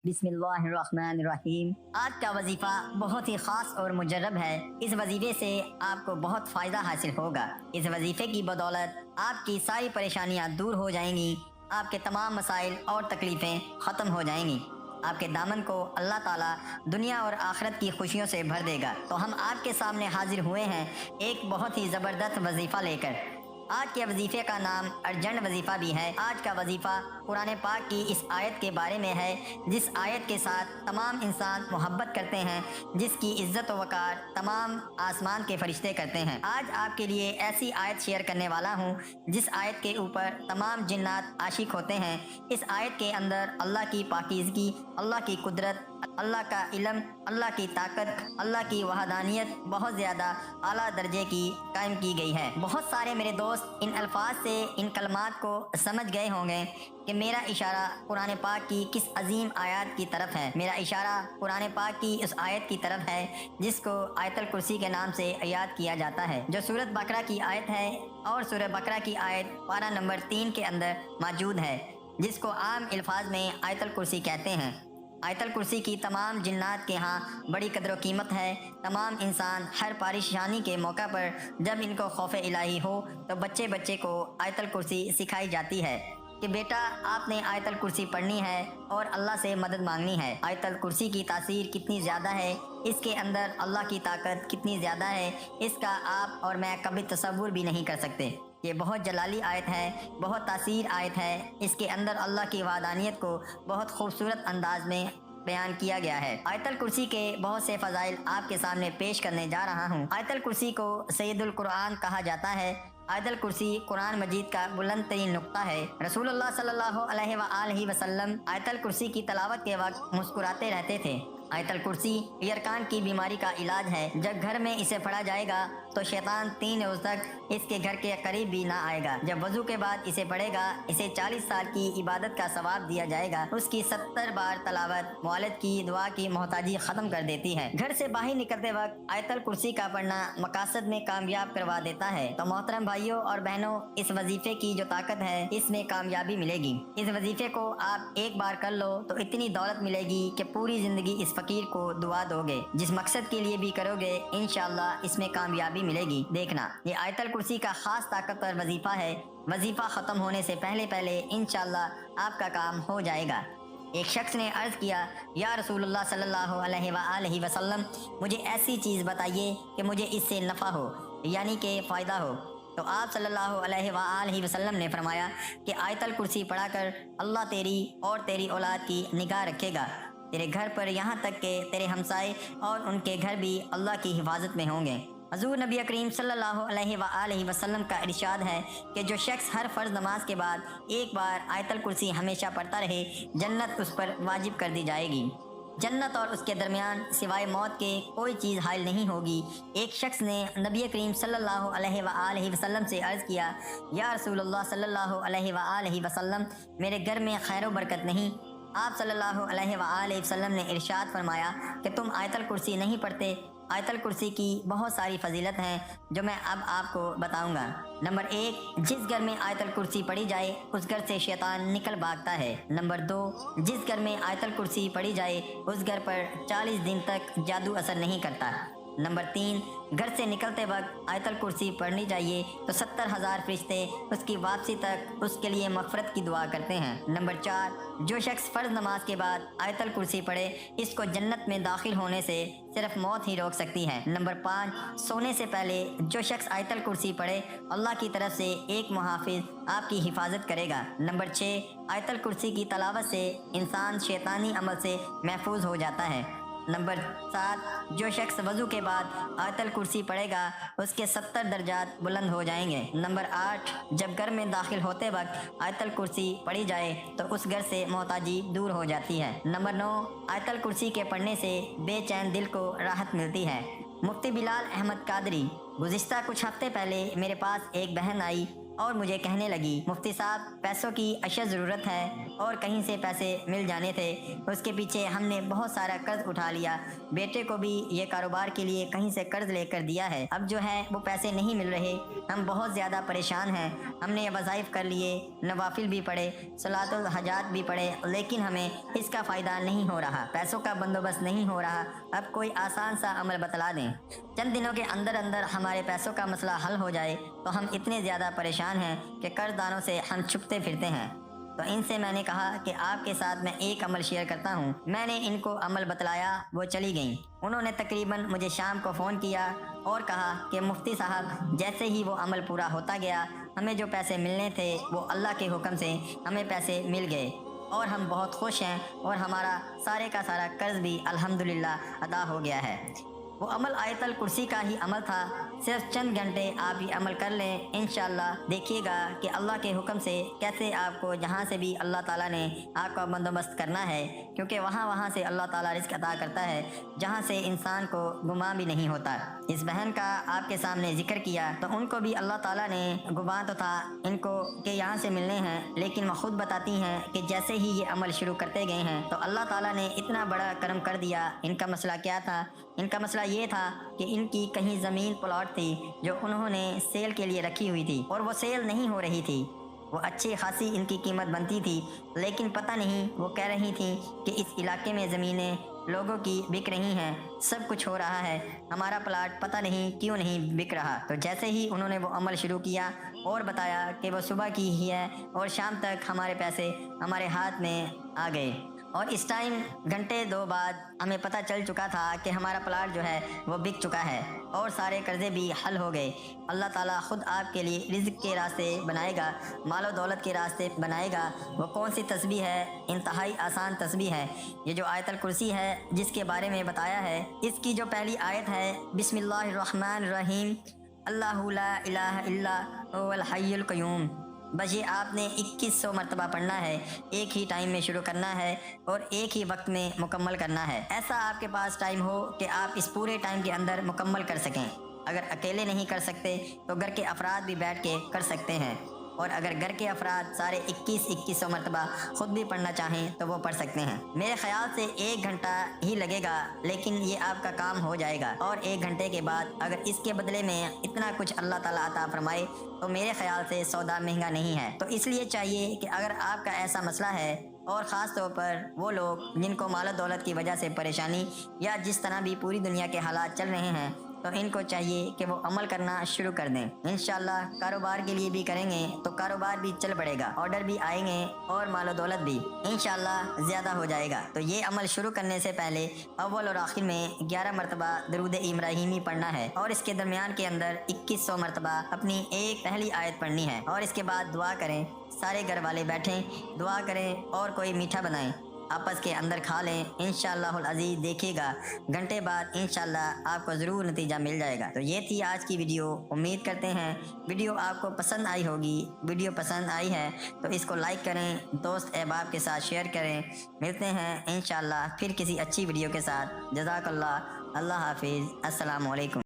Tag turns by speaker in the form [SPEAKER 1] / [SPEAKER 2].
[SPEAKER 1] बिस्मिल्लाहिर्रहमानिर्रहीम। आज का वजीफ़ा बहुत ही ख़ास और मुजर्रब है। इस वजीफ़े से आपको बहुत फ़ायदा हासिल होगा। इस वजीफ़े की बदौलत आपकी सारी परेशानियाँ दूर हो जाएंगी, आपके तमाम मसाइल और तकलीफ़ें ख़त्म हो जाएंगी। आपके दामन को अल्लाह ताला दुनिया और आखिरत की खुशियों से भर देगा। तो हम आपके सामने हाजिर हुए हैं एक बहुत ही ज़बरदस्त वजीफ़ा लेकर। आज के वजीफ़े का नाम अर्जेंट वजीफ़ा भी है। आज का वजीफ़ा कुरान पाक की इस आयत के बारे में है, जिस आयत के साथ तमाम इंसान मोहब्बत करते हैं, जिसकी इज्जत व वक़ार तमाम आसमान के फरिश्ते करते हैं। आज आपके लिए ऐसी आयत शेयर करने वाला हूँ जिस आयत के ऊपर तमाम जिन्नात आशिक होते हैं। इस आयत के अंदर अल्लाह की पाकीज़गी, अल्लाह की कुदरत, अल्लाह का इल्म, अल्लाह की ताकत, अल्लाह की वहदानियत बहुत ज़्यादा आला दर्जे की कायम की गई है। बहुत सारे मेरे दोस्त इन अल्फाज से, इन कलमात को समझ गए होंगे कि मेरा इशारा कुरान पाक की किस अजीम आयत की तरफ है। मेरा इशारा कुरान पाक की उस आयत की तरफ है जिसको आयतल कुर्सी के नाम से याद किया जाता है, जो सूरत बकरा की आयत है और सूरत बकरा की आयत पारा नंबर 3 के अंदर मौजूद है, जिसको आम अल्फाज में आयतल कुर्सी कहते हैं। आयतल कुर्सी की तमाम जिन्नात के यहाँ बड़ी कदर कीमत है। तमाम इंसान हर परेशानी के मौका पर जब इनको खौफ इलाही हो तो बच्चे बच्चे को आयतल कुर्सी सिखाई जाती है कि बेटा आपने आयतल कुर्सी पढ़नी है और अल्लाह से मदद मांगनी है। आयतल कुर्सी की तासीर कितनी ज़्यादा है, इसके अंदर अल्लाह की ताकत कितनी ज़्यादा है, इसका आप और मैं कभी तसव्वुर भी नहीं कर सकते। ये बहुत जलाली आयत है, बहुत तासीर आयत है। इसके अंदर अल्लाह की वादानियत को बहुत खूबसूरत अंदाज में बयान किया गया है। आयतल कुर्सी के बहुत से फ़ज़ाइल आपके सामने पेश करने जा रहा हूँ। आयतल कुर्सी को सैयदुल कुरान कहा जाता है। आयतल कुर्सी कुरान मजीद का बुलंद तरीन नुक्ता है। रसूलुल्लाह सल्लल्लाहु अलैहि वसल्लम आयतल कुर्सी की तलावत के वक्त मुस्कुराते रहते थे। आयतल कुर्सी यरकान की बीमारी का इलाज है। जब घर में इसे पढ़ा जाएगा तो शैतान 3 रोज तक इसके घर के करीब भी ना आएगा। जब वजू के बाद इसे पढ़ेगा, इसे 40 साल की इबादत का सवाब दिया जाएगा। उसकी 70 बार तलावत मुआलिद की दुआ की मोहताजी खत्म कर देती है। घर से बाहर निकलते वक्त आयतल कुर्सी का पढ़ना मकासद में कामयाब करवा देता है। तो मोहतरम भाइयों और बहनों, इस वजीफे की जो ताकत है, इसमें कामयाबी मिलेगी। इस वजीफे को आप एक बार कर लो तो इतनी दौलत मिलेगी कि पूरी जिंदगी इस फकीर को दुआ दोगे। जिस मकसद के लिए भी करोगे इंशाअल्लाह इसमें कामयाबी मिलेगी। देखना, ये आयतल कुर्सी का खास ताकतवर वजीफा है। वजीफा खत्म होने से पहले पहले इंशाअल्लाह आपका काम हो जाएगा। एक शख्स ने अर्ज किया, या रसूलुल्लाह सल्लल्लाहु अलैहि वसल्लम, मुझे ऐसी चीज़ बताइए कि मुझे इससे नफ़ा हो, यानी कि फ़ायदा हो। तो आप सल्लल्लाहु अलैहि वसल्लम ने फरमाया कि आयतल कुर्सी पढ़ाकर अल्लाह तेरी और तेरी औलाद की निगाह रखेगा। तेरे घर पर यहाँ तक के तेरे हमसाए और उनके घर भी अल्लाह की हिफाजत में होंगे। हजूर नबी करीम सल्लल्लाहु अलैहि वसल्लम का इरशाद है कि जो शख्स हर फर्ज नमाज के बाद एक बार आयतल कुर्सी हमेशा पढ़ता रहे, जन्नत उस पर वाजिब कर दी जाएगी। जन्नत और उसके दरमियान सिवाय मौत के कोई चीज़ हायल नहीं होगी। एक शख्स ने नबी करीम सल्लल्लाहु अलैहि वसल्लम से अर्ज़ किया, या रसूलुल्लाह सल्लल्लाहु अलैहि वसल्लम, मेरे घर में खैर व बरकत नहीं। आप सल्लल्लाहु अलैहि वसल्लम ने इरशाद फरमाया कि तुम आयतल कुर्सी नहीं पढ़ते। आयतल कुर्सी की बहुत सारी फजीलत हैं जो मैं अब आपको बताऊंगा। नंबर 1, जिस घर में आयतल कुर्सी पढ़ी जाए उस घर से शैतान निकल भागता है। नंबर 2, जिस घर में आयतल कुर्सी पढ़ी जाए उस घर पर 40 दिन तक जादू असर नहीं करता। नंबर 3, घर से निकलते वक्त आयतल कुर्सी पढ़नी चाहिए तो 70,000 फरिश्ते उसकी वापसी तक उसके लिए मग़फ़िरत की दुआ करते हैं। नंबर 4, जो शख्स फ़र्ज नमाज के बाद आयतल कुर्सी पढ़े, इसको जन्नत में दाखिल होने से सिर्फ मौत ही रोक सकती है। नंबर 5, सोने से पहले जो शख्स आयतल कुर्सी पढ़े, अल्लाह की तरफ से एक मुहाफ़िज़ आपकी हिफाजत करेगा। नंबर 6, आयतल कुर्सी की तलावत से इंसान शैतानी अमल से महफूज हो जाता है। नंबर 7, जो शख्स वज़ू के बाद आयतल कुर्सी पढ़ेगा उसके 70 दर्जात बुलंद हो जाएंगे। नंबर 8, जब घर में दाखिल होते वक्त आयतल कुर्सी पढ़ी जाए तो उस घर से मोहताजी दूर हो जाती है। नंबर 9, आयतल कुर्सी के पढ़ने से बेचैन दिल को राहत मिलती है। मुफ्ती बिलाल अहमद कादरी, गुज़िश्ता कुछ हफ्ते पहले मेरे पास एक बहन आई और मुझे कहने लगी, मुफ्ती साहब पैसों की अशद ज़रूरत है और कहीं से पैसे मिल जाने थे, उसके पीछे हमने बहुत सारा कर्ज उठा लिया, बेटे को भी ये कारोबार के लिए कहीं से कर्ज लेकर दिया है, अब जो है वो पैसे नहीं मिल रहे, हम बहुत ज़्यादा परेशान हैं, हमने ये वज़ाइफ कर लिए, नवाफिल भी पढ़े, सलातुल हजात भी पढ़े, लेकिन हमें इसका फ़ायदा नहीं हो रहा, पैसों का बंदोबस्त नहीं हो रहा, अब कोई आसान सा अमल बतला दें, चंद दिनों के अंदर अंदर हमारे पैसों का मसला हल हो जाए तो हम इतने ज़्यादा परेशान हैं कि कर्जदारों से हम छुपते फिरते हैं। तो इनसे मैंने कहा कि आपके साथ मैं एक अमल शेयर करता हूँ। मैंने इनको अमल बतलाया, वो चली गईं। उन्होंने तकरीबन मुझे शाम को फ़ोन किया और कहा कि मुफ्ती साहब जैसे ही वो अमल पूरा होता गया, हमें जो पैसे मिलने थे वो अल्लाह के हुक्म से हमें पैसे मिल गए और हम बहुत खुश हैं और हमारा सारे का सारा कर्ज भी अल्हम्दुलिल्लाह अदा हो गया है। वो अमल आयतल कुर्सी का ही अमल था, सिर्फ चंद घंटे आप ये अमल कर लें, इंशाअल्लाह देखिएगा कि अल्लाह के हुक्म से कैसे आपको जहाँ से भी अल्लाह ताला ने आपका बंदोबस्त करना है, क्योंकि वहाँ से अल्लाह ताला रिज़्क अता करता है जहाँ से इंसान को गुमान भी नहीं होता। इस बहन का आपके सामने जिक्र किया तो उनको भी अल्लाह ताला ने गुमान तो था इनको कि यहाँ से मिलने हैं, लेकिन वो खुद बताती हैं कि जैसे ही ये अमल शुरू करते गए हैं तो अल्लाह ताला ने इतना बड़ा करम कर दिया। इनका मसला क्या था? इनका मसला ये था कि इनकी कहीं ज़मीन प्लॉट थी जो उन्होंने सेल के लिए रखी हुई थी और वो सेल नहीं हो रही थी, वो अच्छी खासी इनकी कीमत बनती थी, लेकिन पता नहीं वो कह रही थी कि इस इलाके में ज़मीनें लोगों की बिक रही हैं, सब कुछ हो रहा है, हमारा प्लाट पता नहीं क्यों नहीं बिक रहा। तो जैसे ही उन्होंने वो अमल शुरू किया और बताया कि वो सुबह की ही है और शाम तक हमारे पैसे हमारे हाथ में आ गए, और इस टाइम घंटे 2 बाद हमें पता चल चुका था कि हमारा प्लाट जो है वो बिक चुका है और सारे कर्जे भी हल हो गए। अल्लाह ताला खुद आपके लिए रिज़्क के रास्ते बनाएगा, मालो दौलत के रास्ते बनाएगा। वो कौन सी तस्बीह है? इंतहाई आसान तस्बीह है। ये जो आयतल कुर्सी है जिसके बारे में बताया है, इसकी जो पहली आयत है बिस्मिल्लाहिर्रहमानिर्रहीम, अल्लाहु ला इलाहा इल्ला हुवल हय्युल क़य्यूम, बस ये आपने 2100 मरतबा पढ़ना है, एक ही टाइम में शुरू करना है और एक ही वक्त में मुकम्मल करना है। ऐसा आपके पास टाइम हो कि आप इस पूरे टाइम के अंदर मुकम्मल कर सकें। अगर अकेले नहीं कर सकते तो घर के अफराद भी बैठ के कर सकते हैं, और अगर घर के अफराद सारे 2100 मरतबा ख़ुद भी पढ़ना चाहें तो वो पढ़ सकते हैं। मेरे ख्याल से 1 घंटा ही लगेगा, लेकिन ये आपका काम हो जाएगा। और 1 घंटे के बाद अगर इसके बदले में इतना कुछ अल्लाह ताला अता फरमाए तो मेरे ख्याल से सौदा महंगा नहीं है। तो इसलिए चाहिए कि अगर आपका ऐसा मसला है, और ख़ास तौर पर वो लोग जिनको माल दौलत की वजह से परेशानी या जिस तरह भी पूरी दुनिया के हालात चल रहे हैं, तो इनको चाहिए कि वो अमल करना शुरू कर दें। इंशाल्लाह कारोबार के लिए भी करेंगे तो कारोबार भी चल पड़ेगा, ऑर्डर भी आएंगे और मालो दौलत भी इंशाल्लाह ज़्यादा हो जाएगा। तो ये अमल शुरू करने से पहले अव्वल और आखिर में 11 मरतबा दरूद इब्राहिमी पढ़ना है और इसके दरमियान के अंदर 2100 मरतबा अपनी एक पहली आयत पढ़नी है, और इसके बाद दुआ करें, सारे घर वाले बैठें, दुआ करें और कोई मीठा बनाएं, आपस के अंदर खा लें। इंशाअल्लाहुल अज़ीज़ देखिएगा घंटे बाद इंशाअल्लाह आपको ज़रूर नतीजा मिल जाएगा। तो ये थी आज की वीडियो। उम्मीद करते हैं वीडियो आपको पसंद आई होगी। वीडियो पसंद आई है तो इसको लाइक करें, दोस्त अहबाब के साथ शेयर करें। मिलते हैं इंशाअल्लाह फिर किसी अच्छी वीडियो के साथ। जज़ाकल्लाह, अल्लाह हाफिज़, अस्सलामु अलैकुम।